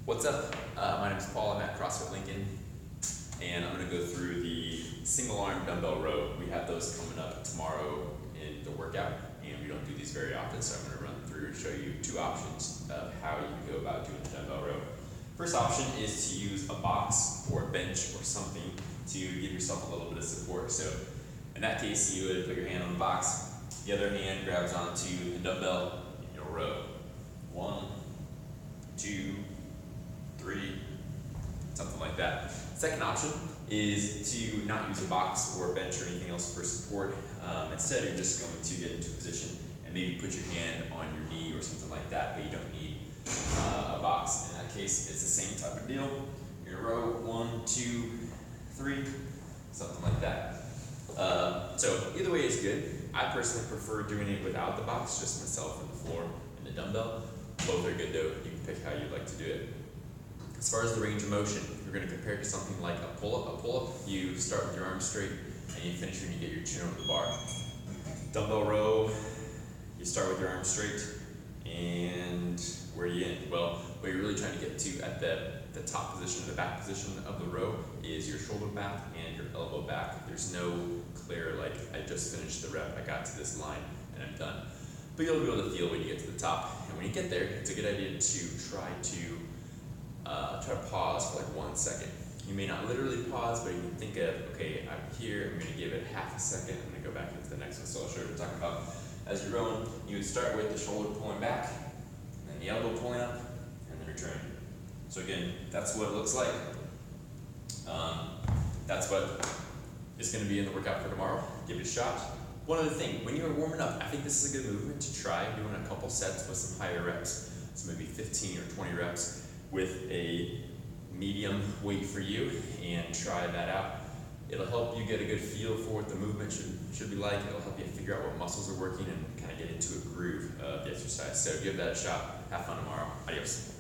What's up? My name is Paul. I'm at CrossFit Lincoln, and I'm going to go through the single arm dumbbell row. We have those coming up tomorrow in the workout, and we don't do these very often, so I'm going to run through and show you two options of how you can go about doing the dumbbell row. First option is to use a box or a bench or something to give yourself a little bit of support. So in that case, you would put your hand on the box, the other hand grabs onto the dumbbell, and you'll row. 1, 2, 3, something like that. Second option is to not use a box or a bench or anything else for support. Instead, you're just going to get into a position and maybe put your hand on your knee or something like that, but you don't need a box. In that case, it's the same type of deal. You're gonna row 1, 2, 3, something like that. So either way is good. I personally prefer doing it without the box, just myself and the floor and the dumbbell. Both are good though. You can pick how you'd like to do it. As far as the range of motion, you're going to compare it to something like a pull-up. A pull-up, you start with your arms straight and you finish when you get your chin over the bar. Dumbbell row, you start with your arms straight and where do you end? Well, what you're really trying to get to at the top position, the back position of the row is your shoulder back and your elbow back. There's no clear, like, I just finished the rep, I got to this line and I'm done. But you'll be able to feel when you get to the top. And when you get there, it's a good idea to try to pause for like 1 second. You may not literally pause, but you can think of, okay, I'm here, I'm gonna give it half a second, I'm gonna go back into the next one. So I'll show you what I'm talking about. As you're rowing, you would start with the shoulder pulling back, and then the elbow pulling up, and then returning. So again, that's what it looks like. That's what is gonna be in the workout for tomorrow. Give it a shot. One other thing, when you're warming up, I think this is a good movement to try doing a couple sets with some higher reps. So maybe 15 or 20 reps with a medium weight for you, and try that out. It'll help you get a good feel for what the movement should be like. It'll help you figure out what muscles are working and kind of get into a groove of the exercise. So give that a shot. Have fun tomorrow. Adios.